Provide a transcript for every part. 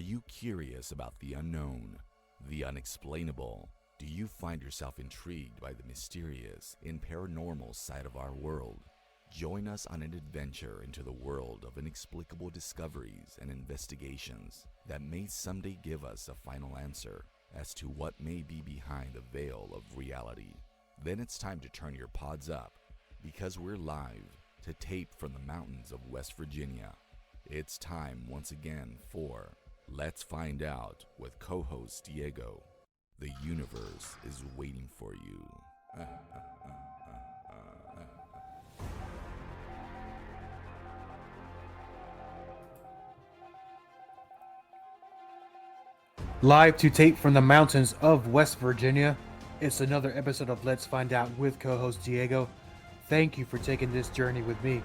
you curious about the unknown, the unexplainable? Do you find yourself intrigued by the mysterious and paranormal side of our world? Join us on an adventure into the world of inexplicable discoveries and investigations that may someday give us a final answer as to what may be behind the veil of reality. Then it's time to turn your pods up, because we're live to tape from the mountains of West Virginia. It's time once again for Let's Find Out with co-host Diego. The universe is waiting for you. Live to tape from the mountains of West Virginia, it's another episode of Let's Find Out with co-host Diego. Thank you for taking this journey with me.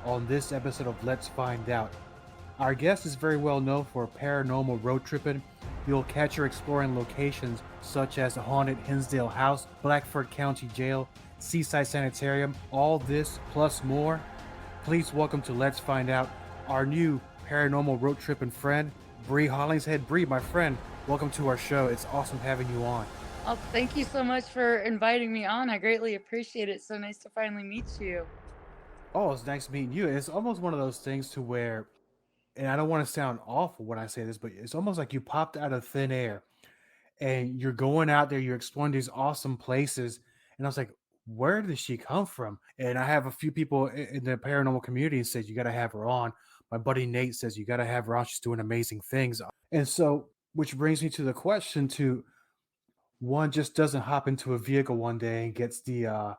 On this episode of Let's Find Out, our guest is very well known for Paranormal Road-Trippin. You'll catch her exploring locations such as the Haunted Hinsdale House, Blackford County Jail, Seaside Sanatorium, all this plus more. Please welcome to Let's Find Out our new Paranormal Road-Trippin friend, Brie Hollingshead. Brie, my friend, welcome to our show. It's awesome having you on. Oh, thank you so much for inviting me on. I greatly appreciate it. So nice to finally meet you. Oh, it's nice meeting you. It's almost one of those things to where, and I don't want to sound awful when I say this, but it's almost like you popped out of thin air and you're going out there, you're exploring these awesome places. And I was like, where did she come from? And I have a few people in the paranormal community said, you got to have her on. My buddy Nate says, you got to have her on. She's doing amazing things. And so, which brings me to the question to, one just doesn't hop into a vehicle one day and gets the, I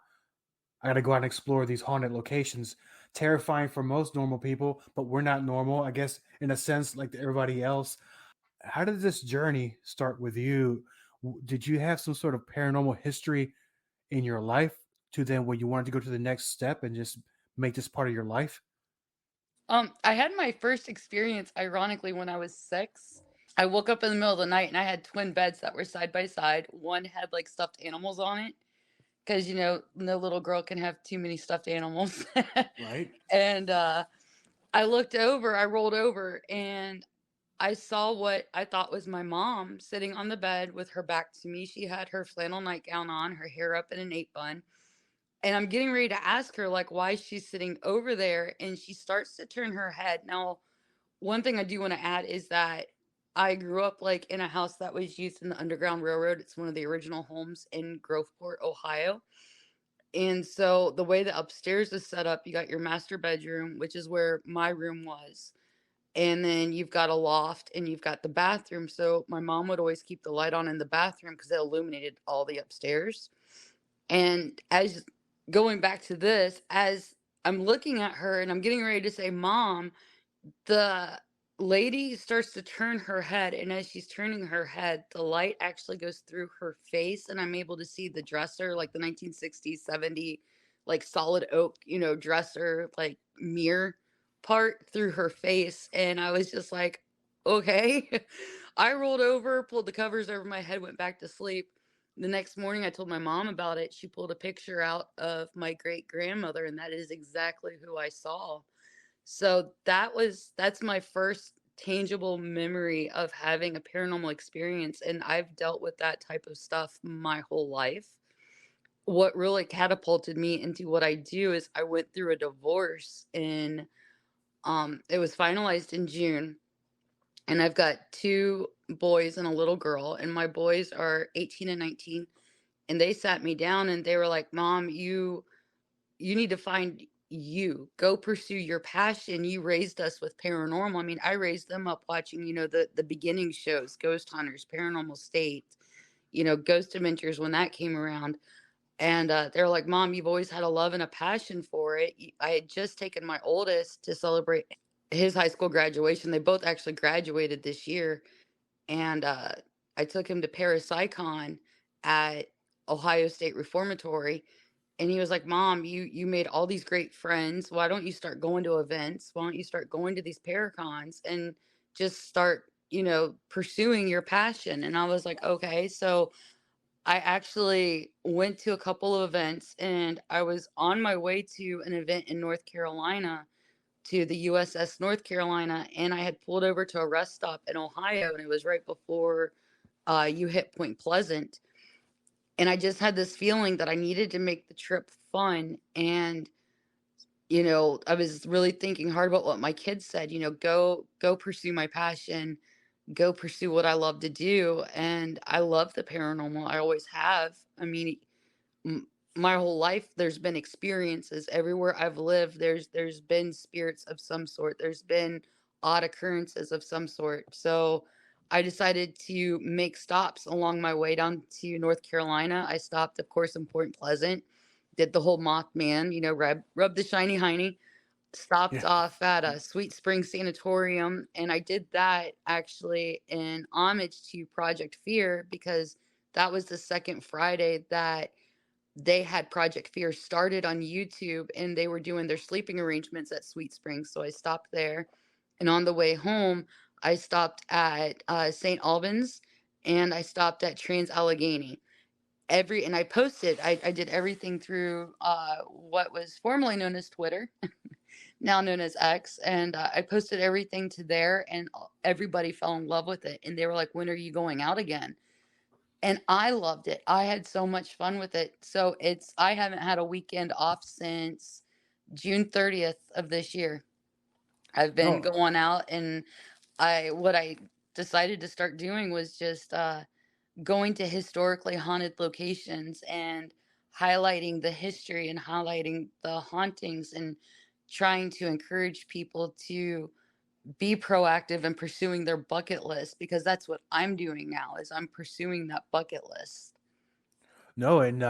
got to go out and explore these haunted locations. Terrifying for most normal people, but we're not normal, I guess, in a sense, like everybody else. How did this journey start with you? Did you have some sort of paranormal history in your life to then where you wanted to go to the next step and just make this part of your life? I had my first experience, ironically, when I was 6. I woke up in the middle of the night and I had twin beds that were side by side. One had like stuffed animals on it because, no little girl can have too many stuffed animals. Right. And I rolled over and I saw what I thought was my mom sitting on the bed with her back to me. She had her flannel nightgown on, her hair up in an 8 bun. And I'm getting ready to ask her, like, why she's sitting over there. And she starts to turn her head. Now, one thing I do want to add is that I grew up like in a house that was used in the Underground Railroad. It's one of the original homes in Groveport, Ohio. And so the way the upstairs is set up, you got your master bedroom, which is where my room was. And then you've got a loft and you've got the bathroom. So my mom would always keep the light on in the bathroom because it illuminated all the upstairs. And as going back to this, as I'm looking at her and I'm getting ready to say, Mom, the lady starts to turn her head. And as she's turning her head, the light actually goes through her face. And I'm able to see the dresser, like the 1960s, 70s, like solid oak, dresser, like mirror part through her face. And I was just like, okay. I rolled over, pulled the covers over my head, went back to sleep. The next morning, I told my mom about it. She pulled a picture out of my great grandmother, and that is exactly who I saw. So that's my first tangible memory of having a paranormal experience. And I've dealt with that type of stuff my whole life. What really catapulted me into what I do is I went through a divorce in, it was finalized in June. And I've got 2 boys and a little girl, and my boys are 18 and 19. And they sat me down and they were like, Mom, you need to find you. Go pursue your passion. You raised us with paranormal. I mean, I raised them up watching, the beginning shows, Ghost Hunters, Paranormal State, Ghost Adventures when that came around. And they're like, Mom, you've always had a love and a passion for it. I had just taken my oldest to celebrate his high school graduation. They both actually graduated this year. And I took him to Parapsychon at Ohio State Reformatory. And he was like, Mom, you made all these great friends. Why don't you start going to events? Why don't you start going to these Paracons and just start, pursuing your passion? And I was like, okay. So I actually went to a couple of events and I was on my way to an event in North Carolina to the USS North Carolina, and I had pulled over to a rest stop in Ohio, and it was right before you hit Point Pleasant. And I just had this feeling that I needed to make the trip fun. And, I was really thinking hard about what my kids said, go pursue my passion, go pursue what I love to do. And I love the paranormal. I always have. I mean, m- my whole life there's been experiences everywhere I've lived. There's been spirits of some sort. There's been odd occurrences of some sort. So I decided to make stops along my way down to North Carolina. I stopped, of course, in Point Pleasant, did the whole Mothman, rub the shiny hiney, stopped Yeah. off at a Sweet Spring Sanatorium, and I did that actually in homage to Project Fear, because that was the second Friday that they had Project Fear started on YouTube, and they were doing their sleeping arrangements at Sweet Springs. So I stopped there. And on the way home, I stopped at St. Albans, and I stopped at Trans Allegheny. And I posted, I did everything through what was formerly known as Twitter, now known as X. And I posted everything to there, and everybody fell in love with it. And they were like, "When are you going out again?" And I loved it. I had so much fun with it. So I haven't had a weekend off since June 30th of this year. I've been No. going out, and what I decided to start doing was just going to historically haunted locations and highlighting the history and highlighting the hauntings, and trying to encourage people to be proactive in pursuing their bucket list, because that's what I'm doing now, is I'm pursuing that bucket list. No, and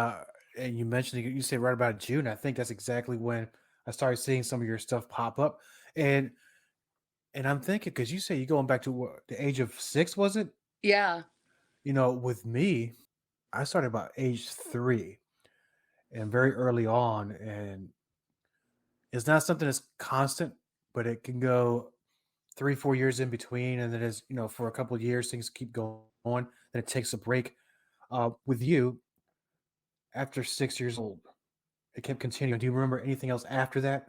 you mentioned you said right about June. I think that's exactly when I started seeing some of your stuff pop up, and I'm thinking because you say you're going back to what, the age of 6, was it? Yeah. With me, I started about age 3, and very early on, and it's not something that's constant, but it can go 3, 4 years in between, and then as for a couple of years things keep going, then it takes a break. With you, after 6 years old, it kept continuing. Do you remember anything else after that?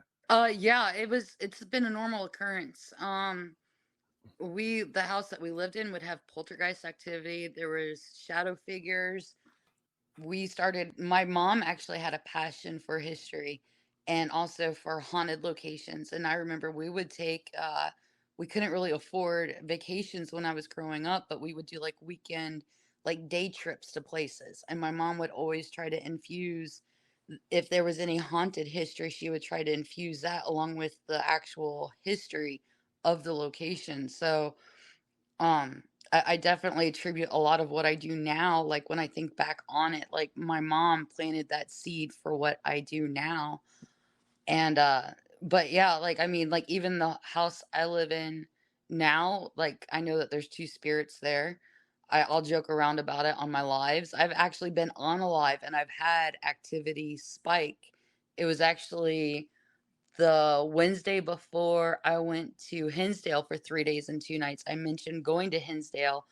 Yeah, it's been a normal occurrence. The house that we lived in would have poltergeist activity. There was shadow figures. My mom actually had a passion for history and also for haunted locations. And I remember we couldn't really afford vacations when I was growing up, but we would do like weekend, like day trips to places. And my mom would always try to infuse, if there was any haunted history, she would try to infuse that along with the actual history of the location. So, um, I definitely attribute a lot of what I do now, like when I think back on it, like my mom planted that seed for what I do now. And but yeah, like I mean, like even the house I live in now, like I know that there's two spirits there. I'll joke around about it on my lives. I've actually been on a live, and I've had activity spike. It was actually the Wednesday before I went to Hinsdale for 3 days and 2 nights. I mentioned going to Hinsdale,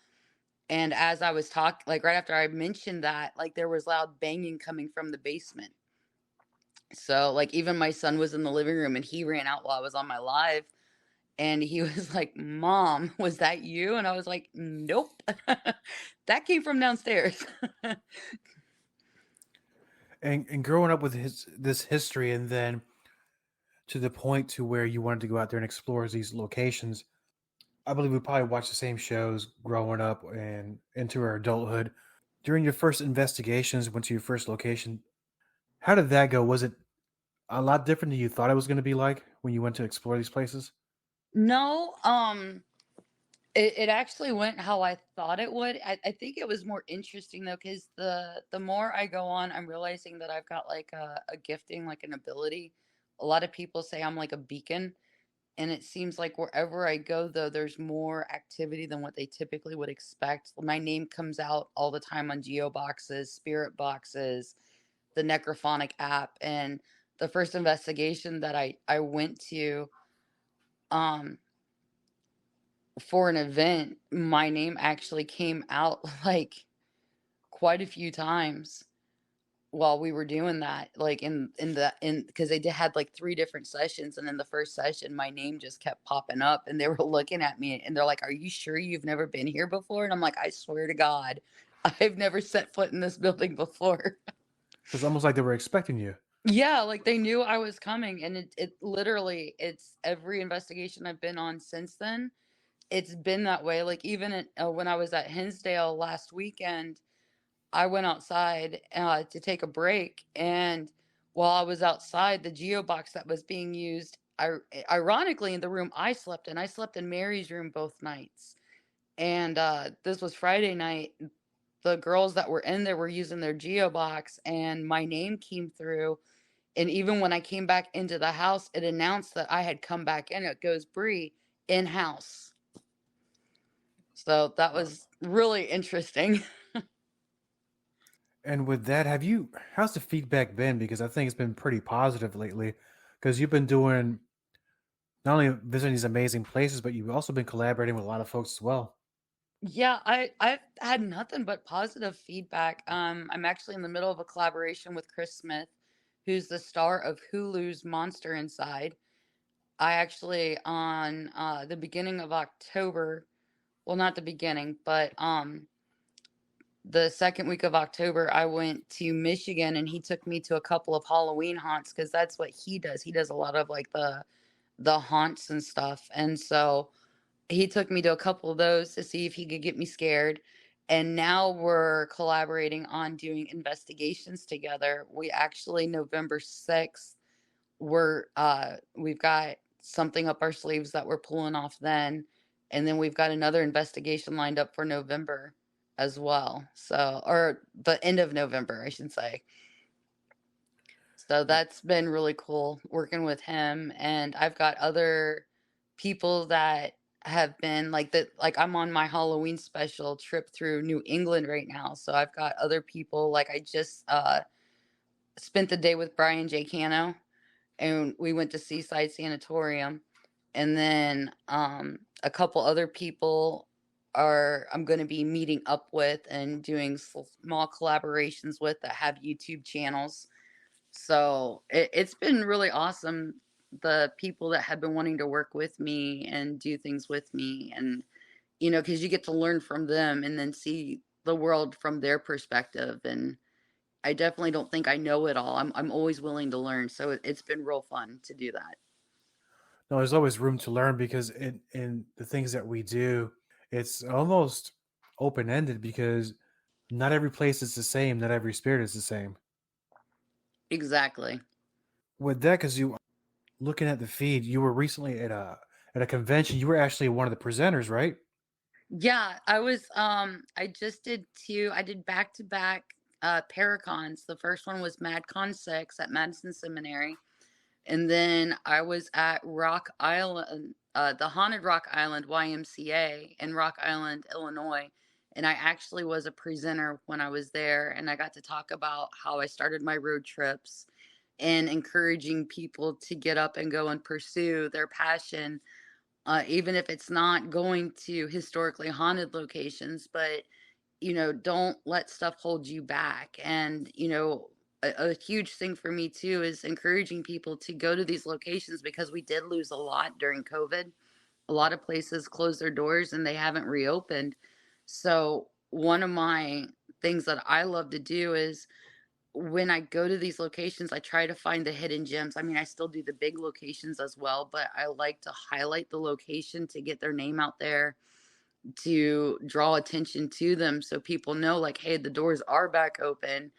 and as I was talking, like right after I mentioned that, like there was loud banging coming from the basement. So like even my son was in the living room, and he ran out while I was on my live, and he was like, "Mom, was that you?" And I was like, "Nope." That came from downstairs. And growing up with this history, and then to the point to where you wanted to go out there and explore these locations, I believe we probably watched the same shows growing up and into our adulthood. During your first investigations, went to your first location. How did that go? Was it a lot different than you thought it was going to be like when you went to explore these places? No, it actually went how I thought it would. I think it was more interesting though, because the more I go on, I'm realizing that I've got like a gifting, like an ability. A lot of people say I'm like a beacon, and it seems like wherever I go though, there's more activity than what they typically would expect. My name comes out all the time on geo boxes, spirit boxes, the Necrophonic app. And the first investigation that I went to, um for an event, my name actually came out like quite a few times. while we were doing that, like in because they had like 3 different sessions, and in the first session, my name just kept popping up, and they were looking at me, and they're like, "Are you sure you've never been here before?" And I'm like, "I swear to God, I've never set foot in this building before." So it's almost like they were expecting you. Yeah, like they knew I was coming, and it literally, it's every investigation I've been on since then. It's been that way. Like even when I was at Hinsdale last weekend, I went outside to take a break, and while I was outside, the geo box that was being used, ironically, in the room I slept in Mary's room both nights. And this was Friday night. The girls that were in there were using their geo box, and my name came through. And even when I came back into the house, it announced that I had come back in. It goes Brie in house. So that Uh, was really interesting. And with that, how's the feedback been? Because I think it's been pretty positive lately. Because you've been doing not only visiting these amazing places, but you've also been collaborating with a lot of folks as well. Yeah, I've had nothing but positive feedback. I'm actually in the middle of a collaboration with Chris Smith, who's the star of Hulu's Monster Inside. I actually on the beginning of October, well, not the beginning, but the second week of October, I went to Michigan, and he took me to a couple of Halloween haunts because that's what he does. He does a lot of like the haunts and stuff, and so he took me to a couple of those to see if he could get me scared. And now we're collaborating on doing investigations together. We actually November 6th, we've got something up our sleeves that we're pulling off then. And then we've got another investigation lined up for November as well. So, or the end of November, I should say. So Uh, that's been really cool working with him. And I've got other people that have been like that. Like I'm on my Halloween special trip through New England right now. So I've got other people, like I just spent the day with Brian J. Cano, and we went to Seaside Sanatorium. And then a couple other people are I'm going to be meeting up with and doing small collaborations with that have YouTube channels. So it's been really awesome. The people that have been wanting to work with me and do things with me, and because you get to learn from them and then see the world from their perspective. And I definitely don't think I know it all. I'm always willing to learn. So it's been real fun to do that. no, there's always room to learn because in the things that we do, it's almost open ended because not every place is the same, not every spirit is the same. Exactly. With that, because you looking at the feed, you were recently at a convention. You were actually one of the presenters, right? Yeah, I just did two. I did back to back Paracons. The first one was MadCon 6 at Madison Seminary. And then I was at Rock Island, the Haunted Rock Island YMCA in Rock Island, Illinois. And I actually was a presenter when I was there. And I got to talk about how I started my road trips and encouraging people to get up and go and pursue their passion, even if it's not going to historically haunted locations. But don't let stuff hold you back. And, a huge thing for me too is encouraging people to go to these locations because we did lose a lot during COVID. A lot of places closed their doors and they haven't reopened. So, one of my things that I love to do is when I go to these locations, I try to find the hidden gems. I mean, I still do the big locations as well, but I like to highlight the location to get their name out there, to draw attention to them so people know, like, hey, the doors are back open.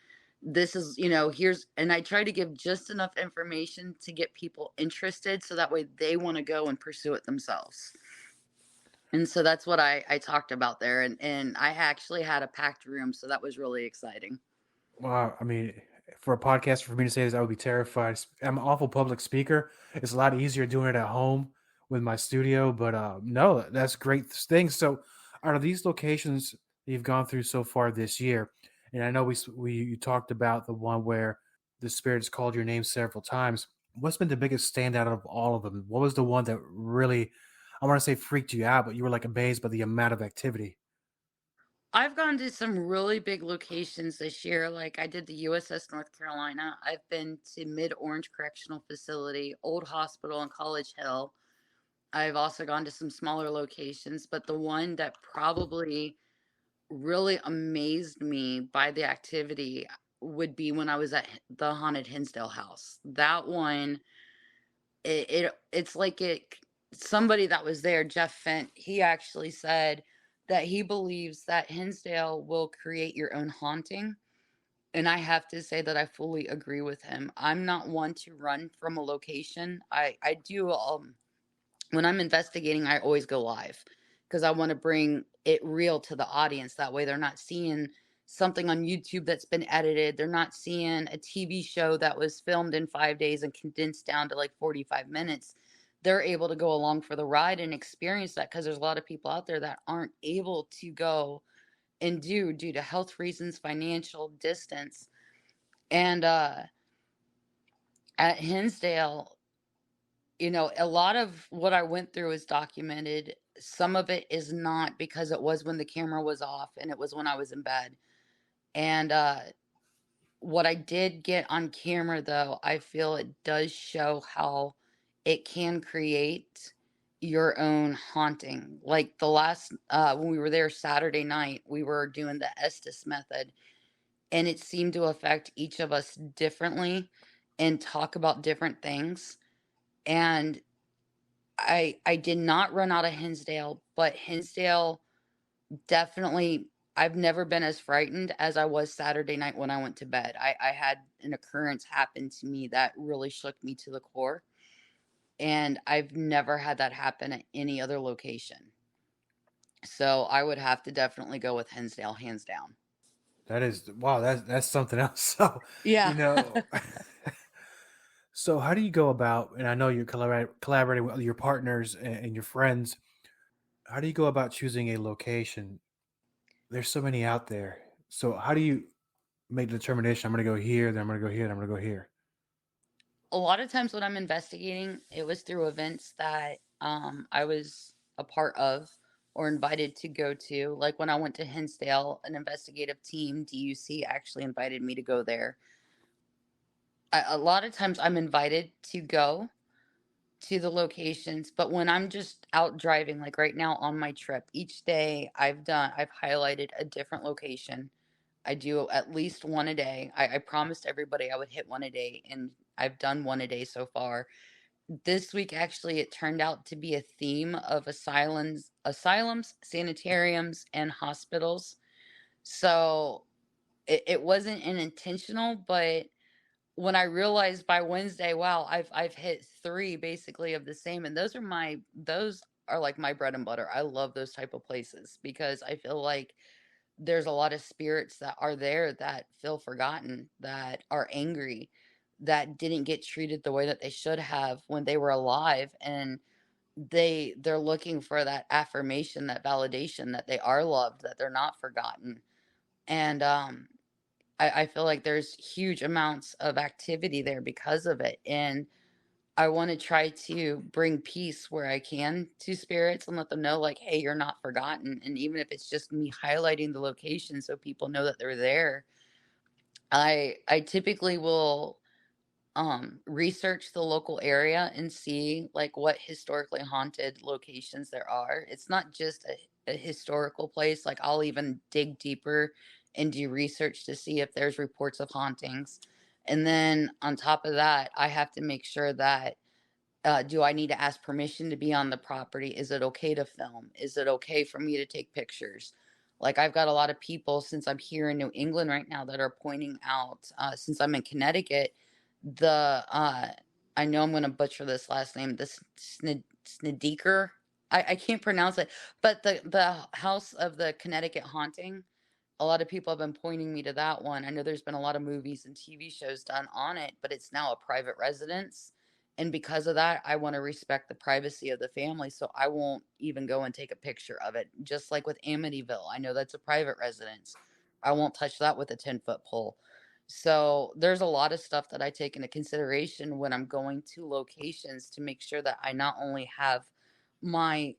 This is, here's, and I try to give just enough information to get people interested so that way they want to go and pursue it themselves. And so that's what I talked about there. And I actually had a packed room. So that was really exciting. Wow, I mean, for a podcast for me to say this, I would be terrified. I'm an awful public speaker. It's a lot easier doing it at home with my studio, but no, that's a great thing. So, out of these locations that you've gone through so far this year, and I know we you talked about the one where the spirits called your name several times. What's been the biggest standout of all of them? What was the one that really, I want to say freaked you out, but you were like amazed by the amount of activity? I've gone to some really big locations this year. Like I did the USS North Carolina. I've been to Mid Orange Correctional Facility, Old Hospital, and College Hill. I've also gone to some smaller locations, but the one that probably really amazed me by the activity would be when I was at the Haunted Hinsdale House. That one, it's like it. Somebody that was there, Jeff Fent, he actually said that he believes that Hinsdale will create your own haunting. And I have to say that I fully agree with him. I'm not one to run from a location. I do when I'm investigating, I always go live because I want to bring it real to the audience. That way, they're not seeing something on YouTube that's been edited. They're not seeing a TV show that was filmed in 5 days and condensed down to like 45 minutes. They're able to go along for the ride and experience that because there's a lot of people out there that aren't able to go and do due to health reasons, financial distance. And at Hinsdale, a lot of what I went through is documented. Some of it is not because it was when the camera was off and it was when I was in bed. And what I did get on camera, though, I feel it does show how it can create your own haunting. Like the last, when we were there Saturday night, we were doing the Estes method, and it seemed to affect each of us differently and talk about different things. And I did not run out of Hinsdale, but Hinsdale definitely, I've never been as frightened as I was Saturday night when I went to bed. I had an occurrence happen to me that really shook me to the core. And I've never had that happen at any other location. So I would have to definitely go with Hinsdale, hands down. That is wow. That's something else. So you Yeah. know, so how do you go about? And I know you're collaborating with your partners and your friends. How do you go about choosing a location? There's so many out there. So how do you make the determination? I'm going to go here, then I'm going to go here, then I'm going to go here. A lot of times when I'm investigating, it was through events that I was a part of or invited to go to. Like when I went to Hinsdale, an investigative team, DUC, actually invited me to go there. A lot of times I'm invited to go to the locations, but when I'm just out driving, like right now on my trip, each day I've highlighted a different location. I do at least one a day. I promised everybody I would hit one a day, and I've done one a day so far. This week, actually, it turned out to be a theme of asylums, sanitariums, and hospitals. So it wasn't an intentional, but when I realized by Wednesday, wow, I've hit three basically of the same, and those are like my bread and butter. I love those type of places because I feel like there's a lot of spirits that are there that feel forgotten, that are angry, that didn't get treated the way that they should have when they were alive, and they're looking for that affirmation, that validation that they are loved, that they're not forgotten. And I feel like there's huge amounts of activity there because of it. And I want to try to bring peace where I can to spirits and let them know, like, hey, you're not forgotten. And even if it's just me highlighting the location so people know that they're there, I typically will research the local area and see like what historically haunted locations there are. It's not just a historical place. Like I'll even dig deeper and do research to see if there's reports of hauntings. And then on top of that, I have to make sure that do I need to ask permission to be on the property? Is it okay to film? Is it okay for me to take pictures? Like, I've got a lot of people since I'm here in New England right now that are pointing out, since I'm in Connecticut, the, I know I'm going to butcher this last name, this Snedeker. I can't pronounce it, but the House of the Connecticut Haunting, a lot of people have been pointing me to that one. I know there's been a lot of movies and TV shows done on it, but it's now a private residence. And because of that, I want to respect the privacy of the family. So I won't even go and take a picture of it. Just like with Amityville, I know that's a private residence. I won't touch that with a 10-foot pole. So there's a lot of stuff that I take into consideration when I'm going to locations to make sure that I not only have my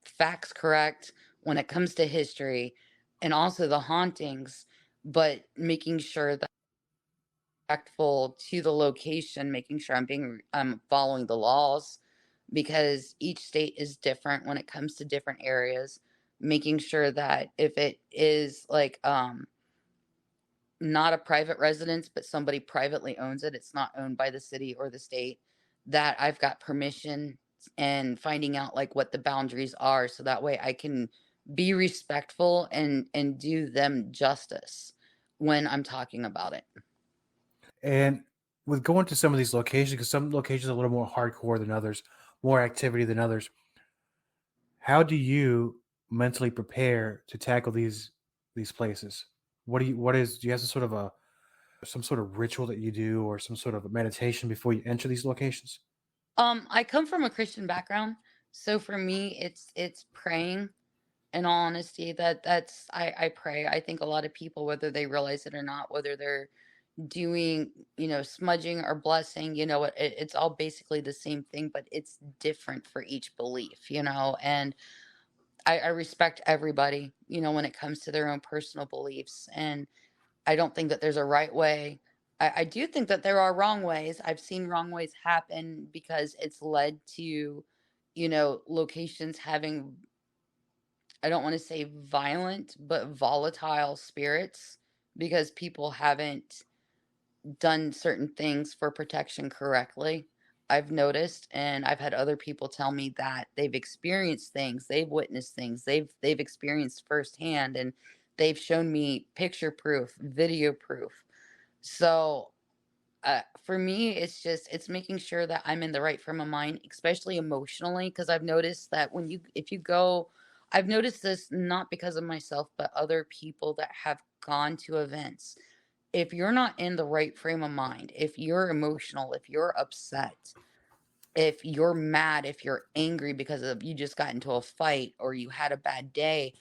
facts correct when it comes to history, and also the hauntings, but making sure that I'm respectful to the location, making sure I'm following the laws, because each state is different when it comes to different areas. Making sure that if it is like not a private residence, but somebody privately owns it, it's not owned by the city or the state, that I've got permission, and finding out like what the boundaries are so that way I can be respectful and do them justice when I'm talking about it. And with going to some of these locations, because some locations are a little more hardcore than others, more activity than others, how do you mentally prepare to tackle these places? Do you have some sort of ritual that you do or some sort of meditation before you enter these locations? I come from a Christian background, so for me it's praying. In all honesty, I pray. I think a lot of people, whether they realize it or not, whether they're doing, smudging or blessing, it's all basically the same thing, but it's different for each belief, and I respect everybody, when it comes to their own personal beliefs. And I don't think that there's a right way. I do think that there are wrong ways. I've seen wrong ways happen because it's led to, locations having, I don't want to say violent, but volatile spirits, because people haven't done certain things for protection correctly. I've noticed, and I've had other people tell me that they've experienced things, they've witnessed things, they've experienced firsthand, and they've shown me picture proof, video proof. So for me, it's making sure that I'm in the right frame of mind, especially emotionally, because I've noticed that if you go, I've noticed this not because of myself, but other people that have gone to events. If you're not in the right frame of mind, if you're emotional, if you're upset, if you're mad, if you're angry because of you just got into a fight or you had a bad day,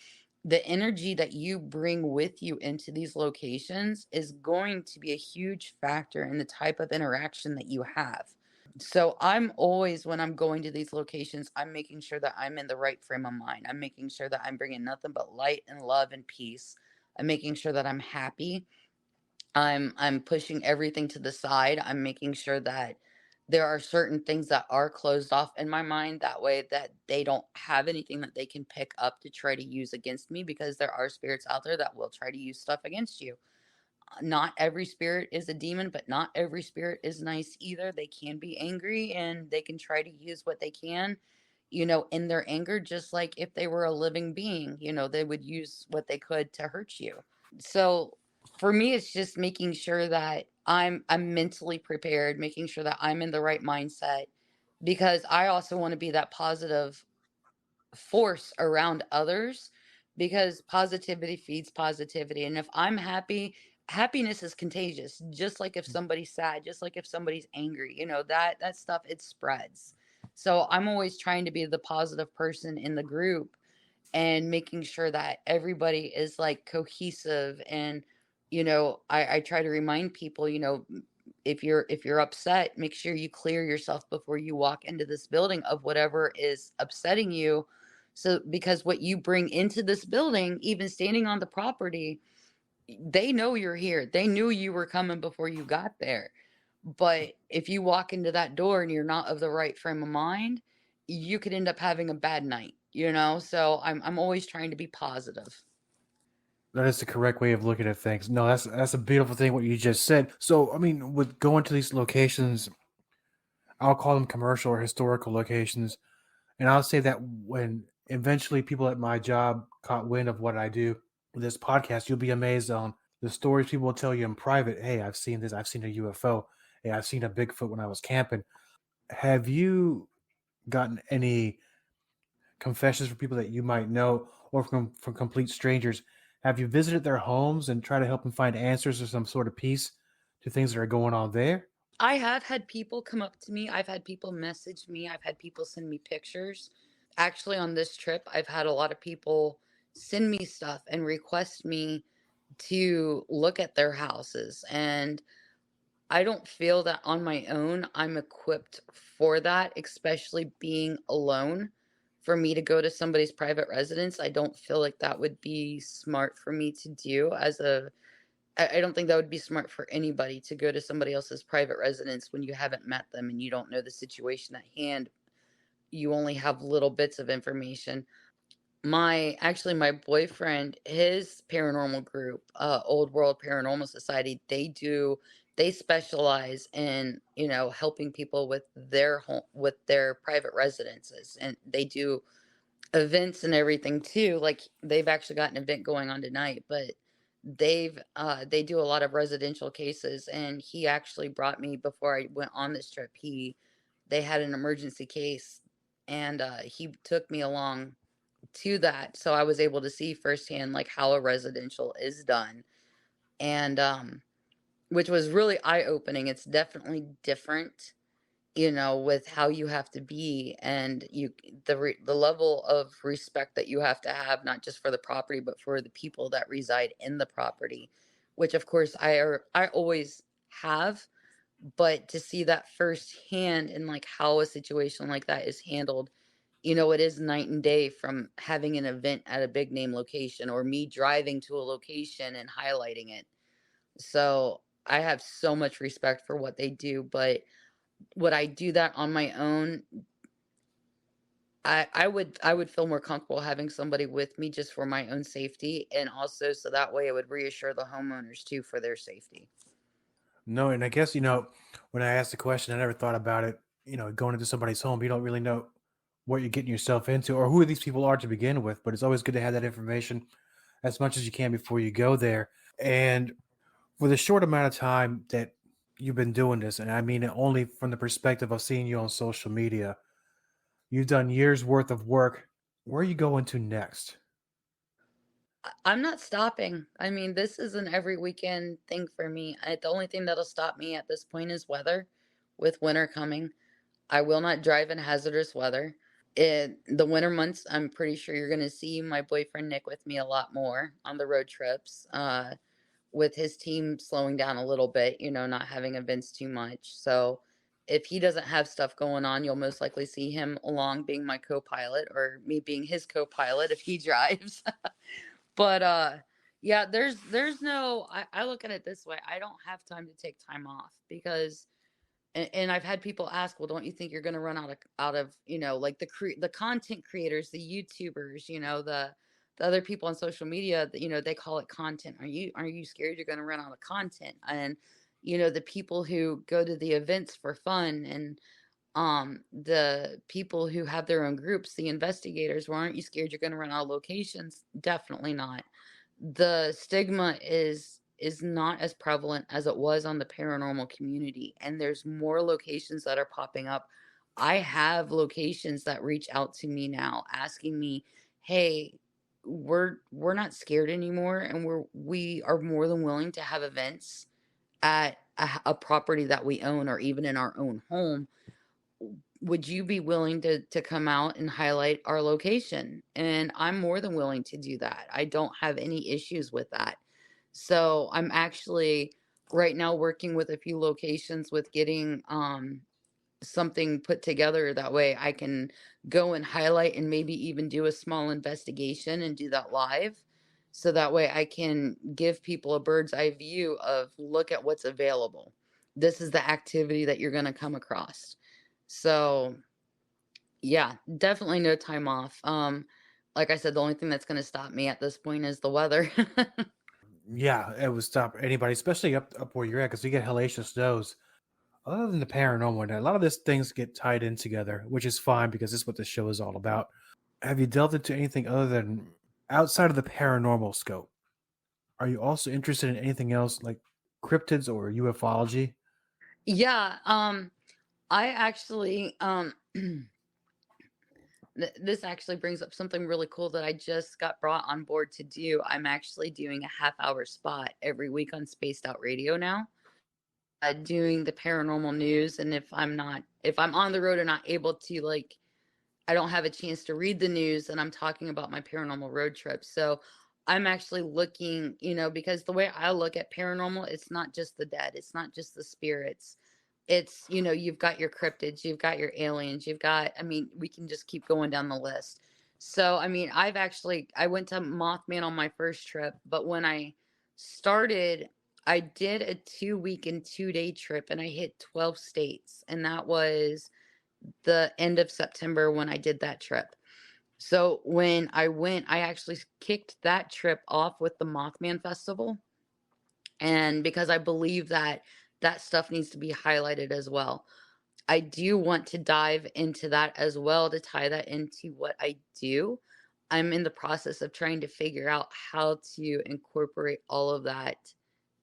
the energy that you bring with you into these locations is going to be a huge factor in the type of interaction that you have. So I'm always, when I'm going to these locations, I'm making sure that I'm in the right frame of mind. I'm making sure that I'm bringing nothing but light and love and peace. I'm making sure that I'm happy. I'm pushing everything to the side. I'm making sure that there are certain things that are closed off in my mind, that way that they don't have anything that they can pick up to try to use against me, because there are spirits out there that will try to use stuff against you. Not every spirit is a demon, but not every spirit is nice either. They can be angry and they can try to use what they can, in their anger, just like if they were a living being, they would use what they could to hurt you. So for me, it's just making sure that I'm mentally prepared, making sure that I'm in the right mindset, because I also want to be that positive force around others, because positivity feeds positivity. And if I'm happy, happiness is contagious. Just like if somebody's sad, just like if somebody's angry, that stuff, it spreads. So I'm always trying to be the positive person in the group, and making sure that everybody is like cohesive. And I try to remind people, if you're upset, make sure you clear yourself before you walk into this building of whatever is upsetting you. So because what you bring into this building, even standing on the property, they know you're here, they knew you were coming before you got there. But if you walk into that door and you're not of the right frame of mind, you could end up having a bad night, So I'm always trying to be positive. That is the correct way of looking at things. No, that's a beautiful thing what you just said. So, I mean, with going to these locations, I'll call them commercial or historical locations, and I'll say that when eventually people at my job caught wind of what I do with this podcast, you'll be amazed on the stories people will tell you in private. Hey, I've seen this. I've seen a UFO. Hey, I've seen a Bigfoot when I was camping. Have you gotten any confessions from people that you might know or from complete strangers? Have you visited their homes and try to help them find answers or some sort of peace to things that are going on there? I have had people come up to me, I've had people message me, I've had people send me pictures. Actually, on this trip, I've had a lot of people send me stuff and request me to look at their houses. And I don't feel that on my own I'm equipped for that, especially being alone for me to go to somebody's private residence. I don't feel like that would be smart for me to do as a I don't think that would be smart for anybody to go to somebody else's private residence when you haven't met them and you don't know the situation at hand. You only have little bits of information. My boyfriend, his paranormal group, Old World Paranormal Society, they specialize in, helping people with their home, with their private residences, and they do events and everything too. Like, they've actually got an event going on tonight, but they do a lot of residential cases. And he actually brought me, before I went on this trip, they had an emergency case, and he took me along to that, so I was able to see firsthand like how a residential is done. And which was really eye-opening. It's definitely different, with how you have to be, and the level of respect that you have to have, not just for the property but for the people that reside in the property, which of course I always have. But to see that firsthand, and like how a situation like that is handled, it is night and day from having an event at a big name location, or me driving to a location and highlighting it. So I have so much respect for what they do. But would I do that on my own? I would feel more comfortable having somebody with me, just for my own safety, and also so that way it would reassure the homeowners too, for their safety. No, and I guess, when I asked the question, I never thought about it. Going into somebody's home, you don't really know what you're getting yourself into or who these people are to begin with. But it's always good to have that information as much as you can before you go there. And for the short amount of time that you've been doing this, and I mean it only from the perspective of seeing you on social media, you've done years worth of work. Where are you going to next? I'm not stopping. I mean, this is an every weekend thing for me. The only thing that'll stop me at this point is weather. With winter coming, I will not drive in hazardous weather. In the winter months, I'm pretty sure you're going to see my boyfriend Nick with me a lot more on the road trips, with his team slowing down a little bit, not having events too much. So if he doesn't have stuff going on, you'll most likely see him along being my co pilot, or me being his co pilot if he drives. But yeah, there's no, I look at it this way. I don't have time to take time off, because and I've had people ask, well, don't you think you're going to run out of, like the content creators, the YouTubers, the other people on social media that, they call it content. Are you scared you're going to run out of content? And the people who go to the events for fun, and the people who have their own groups, the investigators, well, aren't you scared you're going to run out of locations? Definitely not. The stigma is not as prevalent as it was on the paranormal community, and there's more locations that are popping up. I have locations that reach out to me now asking me, hey, we're not scared anymore, and we are more than willing to have events at a property that we own, or even in our own home. Would you be willing to come out and highlight our location? And I'm more than willing to do that. I don't have any issues with that. So I'm actually right now working with a few locations with getting something put together, that way I can go and highlight, and maybe even do a small investigation and do that live. So that way I can give people a bird's eye view of, look at what's available. This is the activity that you're going to come across. So yeah, definitely no time off. Like I said, the only thing that's going to stop me at this point is the weather. Yeah, it would stop anybody, especially up where you're at, because you get hellacious snows. Other than the paranormal, a lot of these things get tied in together, which is fine because this is what this show is all about. Have you delved into anything other than outside of the paranormal scope? Are you also interested in anything else like cryptids or ufology? Yeah, I actually this actually brings up something really cool that I just got brought on board to do. I'm actually doing a half-hour spot every week on Spaced Out Radio now, doing the paranormal news. And if I'm on the road and not able to, like, I don't have a chance to read the news, and I'm talking about my paranormal road trip. So I'm actually looking, because the way I look at paranormal, it's not just the dead, it's not just the spirits. It's, you've got your cryptids, you've got your aliens, I mean, we can just keep going down the list. So, I mean, I went to Mothman on my first trip, but when I started, I did a 2 week and 2 day trip and I hit 12 states. And that was the end of September when I did that trip. So when I went, I actually kicked that trip off with the Mothman Festival. And because I believe that that stuff needs to be highlighted as well. I do want to dive into that as well to tie that into what I do. I'm in the process of trying to figure out how to incorporate all of that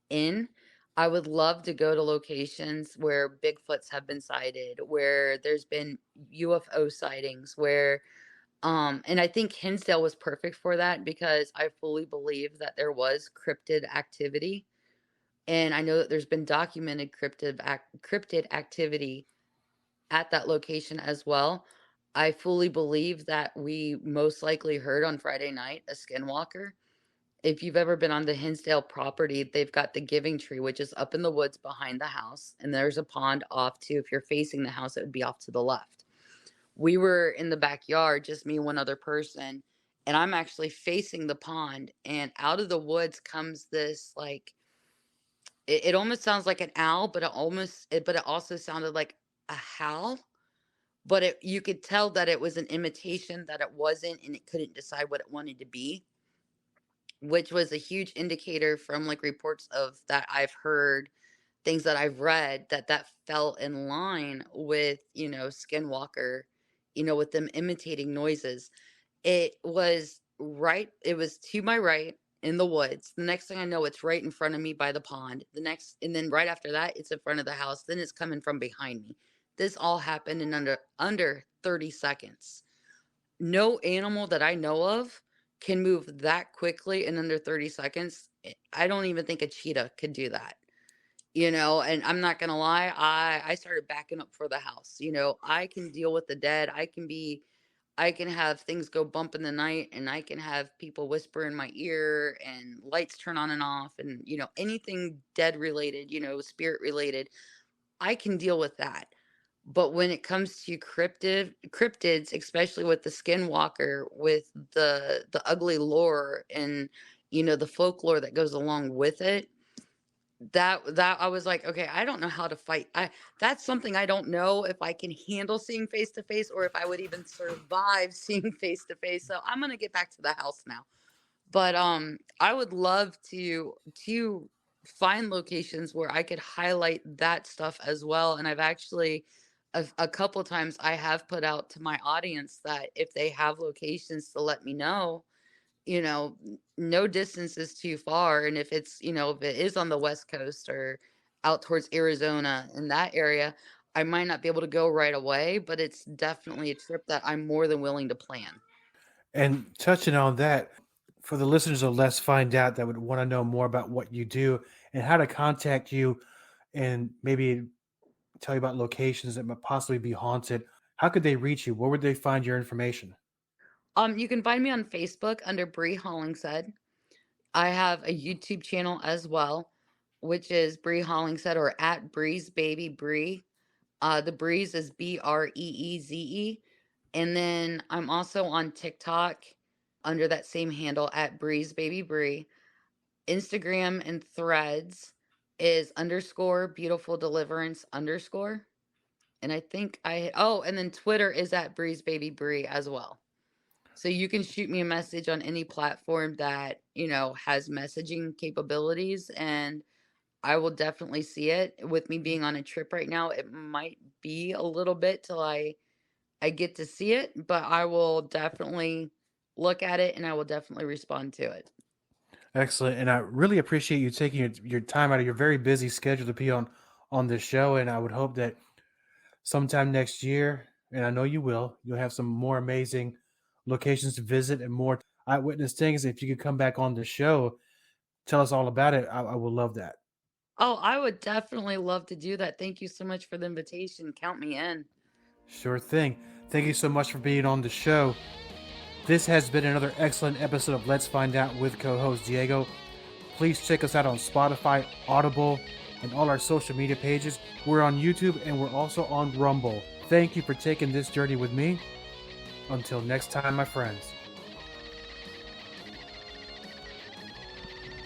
in. I would love to go to locations where Bigfoots have been sighted, where there's been UFO sightings, where and I think Hinsdale was perfect for that because I fully believe that there was cryptid activity. And I know that there's been documented cryptid activity at that location as well. I fully believe that we most likely heard on Friday night a skinwalker. If you've ever been on the Hinsdale property, they've got the Giving Tree, which is up in the woods behind the house, and there's a pond off to, if you're facing the house, it would be off to the left. We were in the backyard, just me and one other person, and I'm actually facing the pond, and out of the woods comes this like it almost sounds like an owl, but but it also sounded like a howl. But you could tell that it was an imitation, that it wasn't, and it couldn't decide what it wanted to be, which was a huge indicator from like reports of that I've heard, things that I've read, that that fell in line with, Skinwalker, with them imitating noises. It was to my right in the woods. The next thing I know, it's right in front of me by the pond. And then right after that, it's in front of the house. Then it's coming from behind me. This all happened in under 30 seconds. No animal that I know of can move that quickly in under 30 seconds. I don't even think a cheetah could do that. And I'm not gonna lie, I started backing up for the house. I can deal with the dead. I can have things go bump in the night, and I can have people whisper in my ear and lights turn on and off, and anything dead related, spirit related, I can deal with that. But when it comes to cryptids, especially with the skinwalker, with the ugly lore and the folklore that goes along with it, that I was like, okay, I don't know how to fight. That's something I don't know if I can handle seeing face to face, or if I would even survive seeing face to face. So I'm gonna get back to the house now. But I would love to find locations where I could highlight that stuff as well. And I've actually a couple times I have put out to my audience that if they have locations to let me know, no distance is too far. And if it is on the West Coast or out towards Arizona in that area, I might not be able to go right away, but it's definitely a trip that I'm more than willing to plan. And touching on that, for the listeners of Let's Find Out that would want to know more about what you do and how to contact you and maybe tell you about locations that might possibly be haunted, how could they reach you? Where would they find your information? You can find me on Facebook under Brie Hollingshead. I have a YouTube channel as well, which is Brie Hollingshead, or at Breeze Baby Brie. The Breeze is Breeze. And then I'm also on TikTok under that same handle at Breeze Baby Brie. Instagram and Threads is underscore beautiful deliverance underscore. And I think and then Twitter is at Breeze Baby Brie as well. So you can shoot me a message on any platform that, has messaging capabilities, and I will definitely see it. With me being on a trip right now, it might be a little bit till I get to see it, but I will definitely look at it and I will definitely respond to it. Excellent. And I really appreciate you taking your time out of your very busy schedule to be on this show. And I would hope that sometime next year, and I know you will, you'll have some more amazing locations to visit and more eyewitness things. If you could come back on the show, tell us all about it, I would love that. Oh, I would definitely love to do that. Thank you so much for the invitation. Count me in. Sure thing. Thank you so much for being on the show. This has been another excellent episode of Let's Find Out with co-host Diego. Please check us out on Spotify, Audible, and all our social media pages. We're on YouTube and we're also on Rumble. Thank you for taking this journey with me. Until next time, my friends.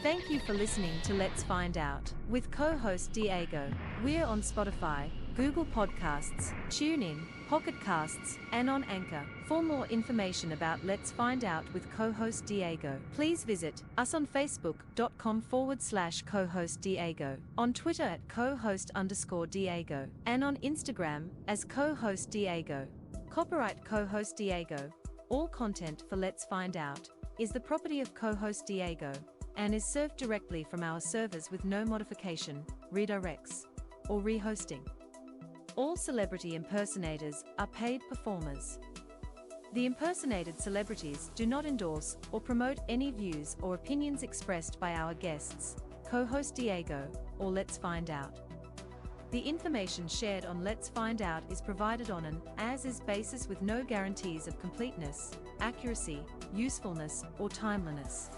Thank you for listening to Let's Find Out with co-host Diego. We're on Spotify, Google Podcasts, TuneIn, Pocket Casts, and on Anchor. For more information about Let's Find Out with co-host Diego, please visit us on facebook.com/co-host Diego, on Twitter at co-host_Diego, and on Instagram as co-host Diego. Copyright co-host Diego. All content for Let's Find Out is the property of co-host Diego and is served directly from our servers with no modification, redirects, or rehosting. All celebrity impersonators are paid performers. The impersonated celebrities do not endorse or promote any views or opinions expressed by our guests, co-host Diego, or Let's Find Out. The information shared on Let's Find Out is provided on an as-is basis with no guarantees of completeness, accuracy, usefulness, or timeliness.